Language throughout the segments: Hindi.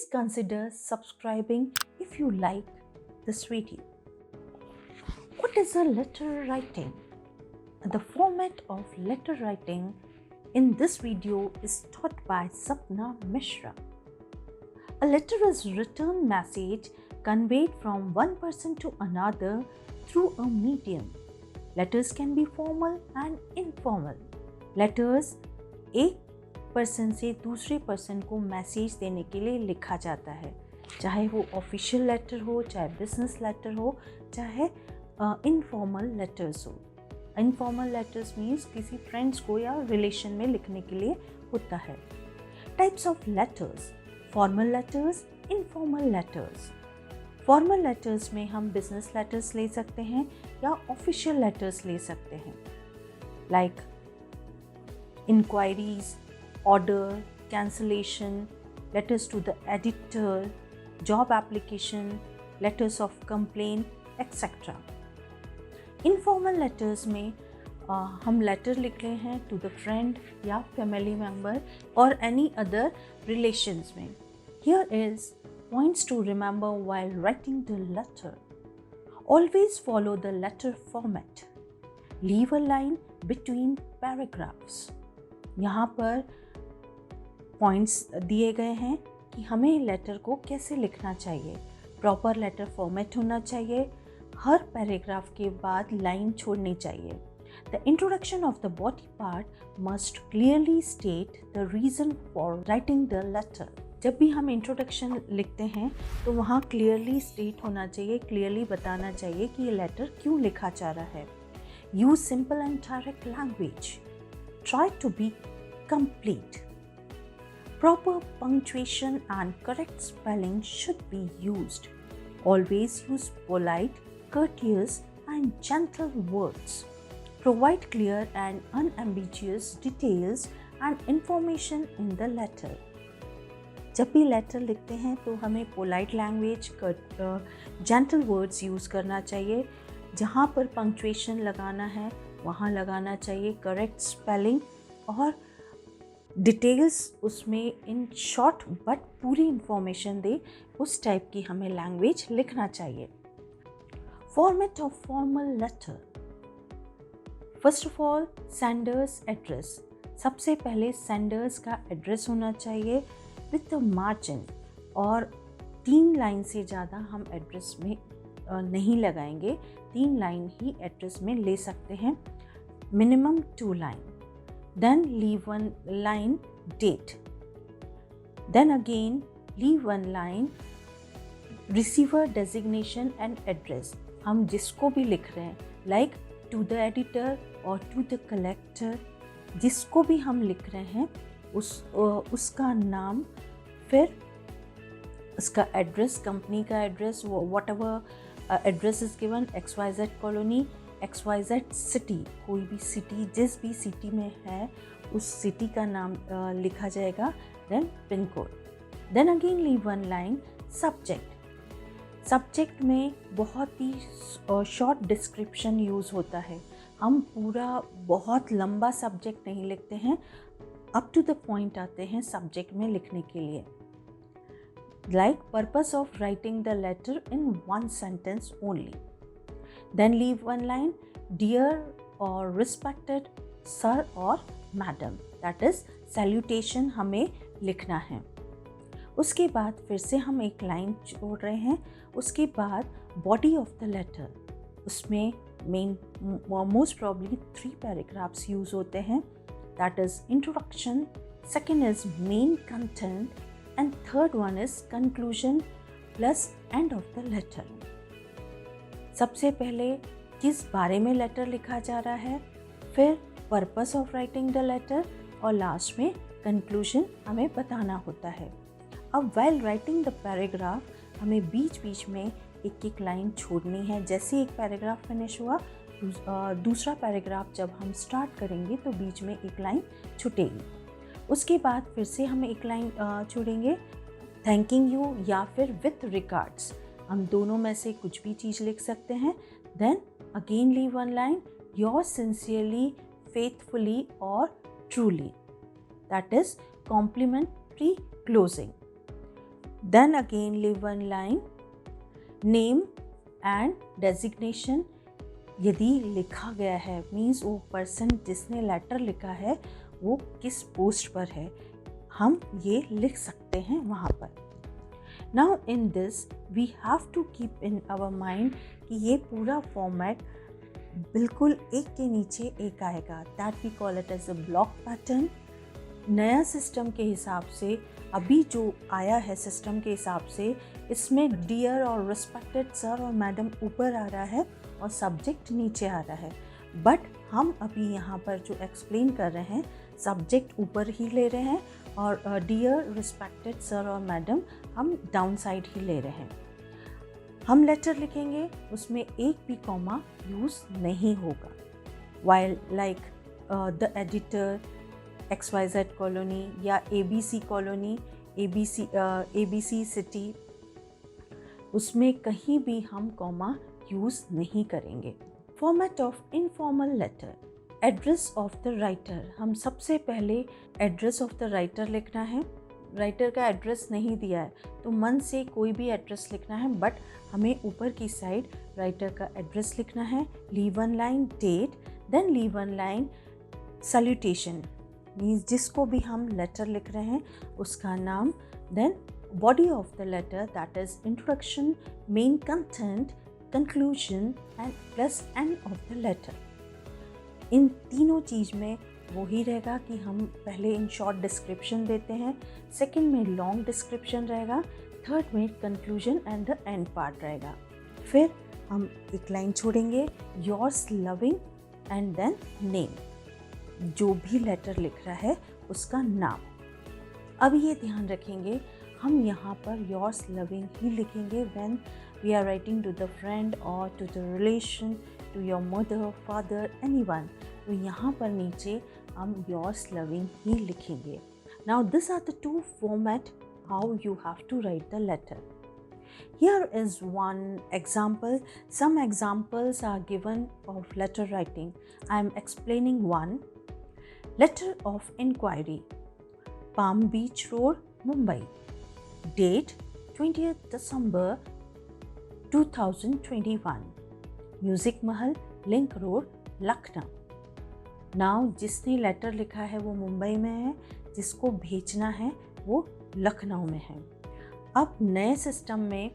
Please consider subscribing if you like this video. What is a letter writing? The format of letter writing in this video is taught by Sapna Mishra. A letter is written message conveyed from one person to another through a medium. Letters can be formal and informal. Letters एक पर्सन से दूसरे पर्सन को मैसेज देने के लिए लिखा जाता है, चाहे वो ऑफिशियल लेटर हो, चाहे बिजनेस लेटर हो, चाहे इनफॉर्मल लेटर्स हो. इनफॉर्मल लेटर्स मीन्स किसी फ्रेंड्स को या रिलेशन में लिखने के लिए होता है. Types of letters: formal letters, informal letters. Formal letters में हम बिजनेस लेटर्स ले सकते हैं या ऑफिशियल लेटर्स ले सकते हैं, like inquiries, order, cancellation, letters to the editor, job application, letters of complaint, etc. Informal letters में हम लेटर लिख रहे हैं टू द फ्रेंड या फैमिली मेम्बर और एनी अदर रिलेशंस में. Here is points to remember while writing the letter. Always follow the letter format. Leave a line between paragraphs. यहाँ पर पॉइंट्स दिए गए हैं कि हमें लेटर को कैसे लिखना चाहिए. प्रॉपर लेटर फॉर्मेट होना चाहिए. हर पैराग्राफ के बाद लाइन छोड़नी चाहिए. The introduction of the body part must clearly state the reason for writing the letter. जब भी हम इंट्रोडक्शन लिखते हैं तो वहाँ क्लियरली स्टेट होना चाहिए, क्लियरली बताना चाहिए कि ये लेटर क्यों लिखा जा रहा है. Use simple and direct language. Try to be complete. Proper punctuation and correct spelling should be used. Always use polite, courteous, and gentle words. Provide clear and unambiguous details and information in the letter. जब भी लेटर लिखते हैं तो हमें polite language, gentle words use करना चाहिए. जहाँ पर पंक्चुएशन लगाना है वहाँ लगाना चाहिए, करेक्ट स्पेलिंग और डिटेल्स उसमें इन शॉर्ट बट पूरी इंफॉर्मेशन दे, उस टाइप की हमें लैंग्वेज लिखना चाहिए. Format of formal letter. First of all sender's address. सबसे पहले सेंडर्स का एड्रेस होना चाहिए विथ मार्जिन, और 3 लाइन से ज़्यादा हम एड्रेस में नहीं लगाएंगे. 3 लाइन ही एड्रेस में ले सकते हैं, minimum 2 line. Then leave 1 line date. Then again leave 1 line receiver designation and address. हम जिसको भी लिख रहे हैं, like to the editor or to the collector, जिसको भी हम लिख रहे हैं उसका नाम, फिर उसका एड्रेस, कंपनी का address, whatever address is given, XYZ colony, XYZ city, कोई भी सिटी, जिस भी सिटी में है उस सिटी का नाम लिखा जाएगा. Then pin code. Then again leave 1 line subject. Subject में बहुत ही शॉर्ट डिस्क्रिप्शन यूज़ होता है. हम पूरा बहुत लंबा सब्जेक्ट नहीं लिखते हैं, अप टू द पॉइंट आते हैं सब्जेक्ट में लिखने के लिए. Like purpose of writing the letter in 1 sentence only. Then leave 1 line, dear or respected sir or madam. That is salutation हमें लिखना है. उसके बाद फिर से हम एक लाइन छोड़ रहे हैं. उसके बाद body of the letter, उसमें main most probably 3 paragraphs use होते हैं. That is introduction, second is main content, and third one is conclusion plus end of the letter. सबसे पहले किस बारे में लेटर लिखा जा रहा है, फिर purpose of writing the letter, और लास्ट में कंक्लूजन हमें बताना होता है. अब व्हाइल राइटिंग द पैराग्राफ हमें बीच बीच में एक लाइन छोड़नी है. जैसे एक पैराग्राफ फिनिश हुआ, दूसरा पैराग्राफ जब हम स्टार्ट करेंगे तो बीच में एक लाइन छूटेगी. उसके बाद फिर से हम एक लाइन छोड़ेंगे, थैंकिंग यू या फिर विथ रिगार्ड्स. हम दोनों में से कुछ भी चीज़ लिख सकते हैं. Then again leave 1 line, your sincerely, faithfully और truly. That is complimentary closing. Then again leave one line, name and designation. यदि लिखा गया है मीन्स वो पर्सन जिसने लेटर लिखा है वो किस पोस्ट पर है, हम ये लिख सकते हैं वहाँ पर. Now in this we have to keep in our mind कि ये पूरा फॉर्मेट बिल्कुल एक के नीचे एक आएगा. That we call it as a block pattern. नया सिस्टम के हिसाब से अभी जो आया है सिस्टम के हिसाब से इसमें डियर और रिस्पेक्टेड सर और मैडम ऊपर आ रहा है और सब्जेक्ट नीचे आ रहा है. बट हम अभी यहाँ पर जो एक्सप्लेन कर रहे हैं सब्जेक्ट ऊपर ही ले रहे हैं और डियर रिस्पेक्टेड सर और मैडम हम डाउन साइड ही ले रहे हैं. हम लेटर लिखेंगे उसमें एक भी कॉमा यूज़ नहीं होगा. While like the editor, XYZ colony या ABC कॉलोनी, ABC सिटी, उसमें कहीं भी हम कॉमा यूज़ नहीं करेंगे. Format of informal letter. Address of the writer. हम सबसे पहले एड्रेस ऑफ द राइटर लिखना है. राइटर का एड्रेस नहीं दिया है तो मन से कोई भी एड्रेस लिखना है, बट हमें ऊपर की साइड राइटर का एड्रेस लिखना है. Leave one line date, then leave one line salutation means जिसको भी हम लेटर लिख रहे हैं उसका नाम. Then body of the letter that is introduction, main content, conclusion and plus end of the letter. इन तीनों चीज़ में वही रहेगा कि हम पहले इन शॉर्ट डिस्क्रिप्शन देते हैं, सेकंड में लॉन्ग डिस्क्रिप्शन रहेगा, थर्ड में conclusion and the end part रहेगा. फिर हम एक लाइन छोड़ेंगे, yours loving and then name. जो भी लेटर लिख रहा है उसका नाम. अब ये ध्यान रखेंगे हम यहाँ पर योर्स लविंग ही लिखेंगे when we are writing to the friend और to the relation, to your mother, father, anyone. तो यहाँ पर नीचे हम योर्स लविंग ही लिखेंगे. Now this are the two format how you have to write the letter. Here is one example. Some examples are given of letter writing. I am explaining one. Letter of inquiry. Palm Beach Road, Mumbai. Date 20th December 2021. Music Mahal, Link Road, Lucknow. Now जिसने लेटर लिखा है वो मुंबई में है, जिसको भेजना है वो लखनऊ में है. अब नए सिस्टम में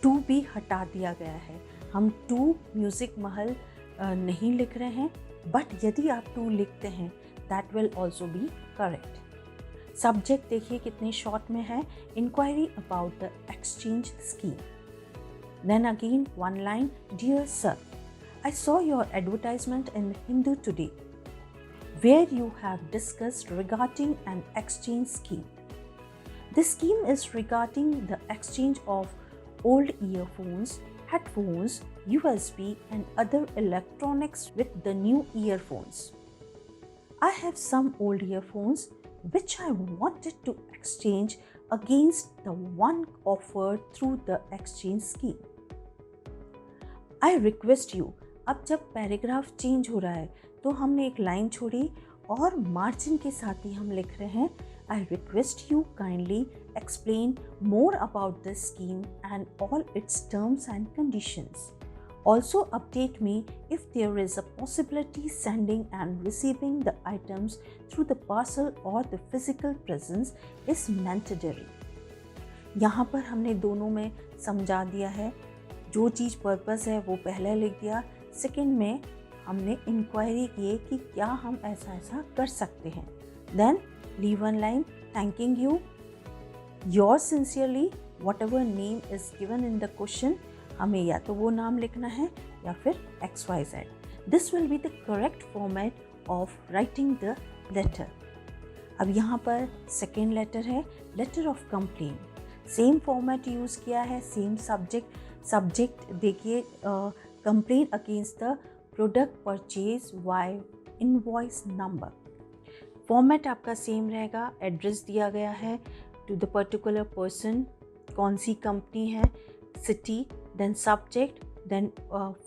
टू भी हटा दिया गया है. हम टू म्यूज़िक महल नहीं लिख रहे हैं, बट यदि आप टू लिखते हैं that will also be correct. Subject देखिए कितने शॉर्ट में है, inquiry about the exchange scheme. Then again one line, dear sir, I saw your advertisement in Hindu today where you have discussed regarding an exchange scheme. The scheme is regarding the exchange of old earphones, headphones, USB and other electronics with the new earphones. I have some old earphones which I wanted to exchange against the one offered through the exchange scheme. I request you. अब जब पैराग्राफ चेंज हो रहा है तो हमने एक लाइन छोड़ी और मार्जिन के साथ ही हम लिख रहे हैं, I request you kindly explain more about this scheme and all its terms and conditions. Also update me if there is a possibility sending and receiving the items through the parcel or the physical presence is mandatory. यहाँ पर हमने दोनों में समझा दिया है. जो चीज़ पर्पस है वो पहले लिख दिया, सेकंड में हमने इंक्वायरी किए कि क्या हम ऐसा ऐसा कर सकते हैं. Then leave one line, thanking you, yours sincerely, whatever name is given in the question. हमें या तो वो नाम लिखना है या फिर XYZ. This will be the correct format of writing the letter. अब यहाँ पर सेकेंड लेटर है, letter of complaint. Same format use किया है, सेम सब्जेक्ट देखिए, complaint against the product purchase via invoice number. Format आपका सेम रहेगा. एड्रेस दिया गया है टू द पर्टिकुलर पर्सन, कौन सी कंपनी है, city, then subject, then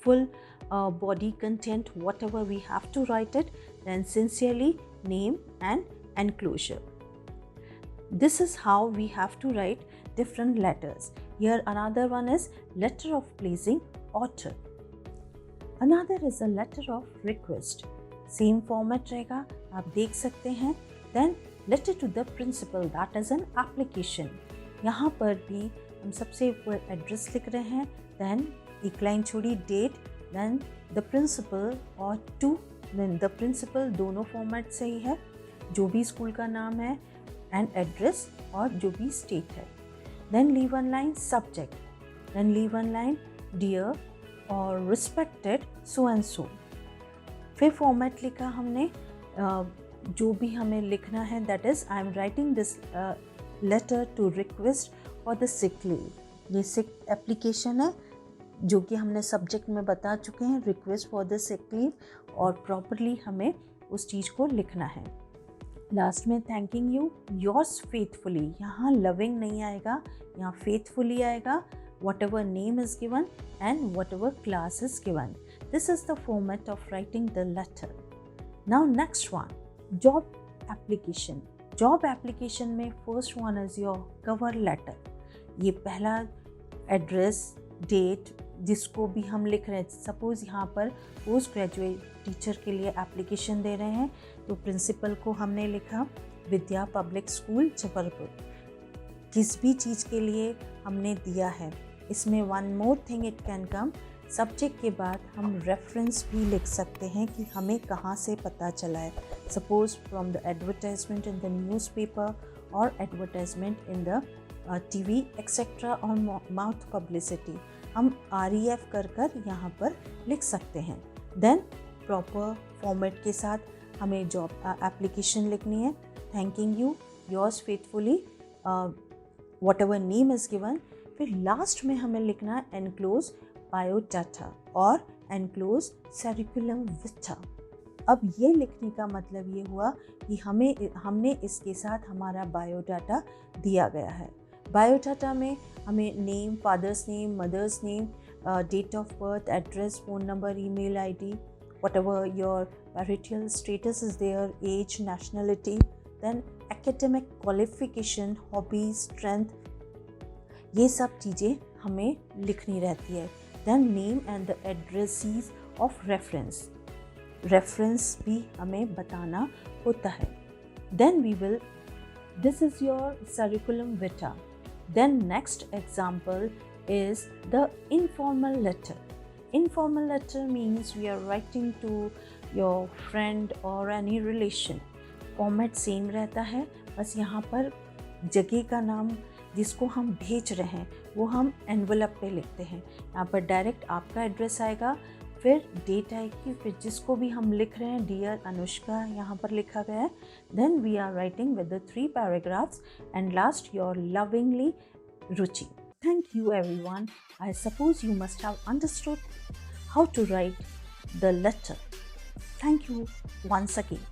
full body content, whatever we have to write it, then sincerely, name and enclosure. This is how we have to write different letters. Here another one is letter of pleasing order. Another is a letter of request. Same format रहेगा, आप देख सकते हैं. Then letter to the principal, that is an application. यहाँ पर भी हम सबसे ऊपर एड्रेस लिख रहे हैं. Then एक लाइन छोड़ी डेट, then the principal और to, then the principal, दोनों फॉर्मेट सही है. जो भी स्कूल का नाम है एंड एड्रेस और जो भी स्टेट है. Then leave one line subject, then leave one line dear और रिस्पेक्टेड सो एंड सो. फिर फॉर्मेट लिखा हमने जो भी हमें लिखना है, that is I am writing this letter to request for the sick leave. ये सिक एप्लीकेशन है जो कि हमने सब्जेक्ट में बता चुके हैं, request for the sick leave, और प्रॉपरली हमें उस चीज़ को लिखना है. लास्ट में थैंकिंग यू योर्स फेथफुली. यहाँ लविंग नहीं आएगा, यहाँ फेथफुली आएगा. Whatever name is given and whatever class is given. This is the format of writing the letter. Now next one, job application. Job application में first one is your cover letter. ये पहला एड्रेस, डेट जिसको भी हम लिख रहे हैं. सपोज़ यहाँ पर पोस्ट ग्रेजुएट टीचर के लिए एप्लीकेशन दे रहे हैं, तो प्रिंसिपल को हमने लिखा विद्या पब्लिक स्कूल जबलपुर. किस भी चीज़ के लिए हमने दिया है. इसमें one more thing it can come, subject के बाद हम रेफरेंस भी लिख सकते हैं कि हमें कहाँ से पता चला है. Suppose from the advertisement in the newspaper और advertisement in the TV etcetera और माउथ पब्लिसिटी. हम REF कर यहाँ पर लिख सकते हैं. देन प्रॉपर फॉर्मेट के साथ हमें जॉब एप्लीकेशन लिखनी है. Thanking you yours faithfully, whatever name is given. फिर लास्ट में हमें लिखना है एनक्लोज बायोडाटा और एनक्लोज करिकुलम विटा. अब ये लिखने का मतलब ये हुआ कि हमने इसके साथ हमारा बायोडाटा दिया गया है. बायोडाटा में हमें name, father's name, mother's name, date of birth, address, phone number, email ID, whatever your marital status is there, age, nationality, then academic qualification, hobbies, strength, ये सब चीज़ें हमें लिखनी रहती है. Then name and the addresses of reference. Reference भी हमें बताना होता है. Then we will, this is your curriculum vitae. Then next example is the informal letter. Informal letter means we are writing to your friend or any relation. Format same रहता है, बस यहाँ पर जगह का नाम जिसको हम भेज रहे हैं वो हम एनवलप पे लिखते हैं. यहाँ पर डायरेक्ट आपका एड्रेस आएगा, फिर डेट आएगी, फिर जिसको भी हम लिख रहे हैं डियर अनुष्का यहाँ पर लिखा गया है. Then we are writing with the 3 paragraphs and last your lovingly Ruchi. Thank you everyone. I suppose you must have understood how to write the letter. Thank you once again.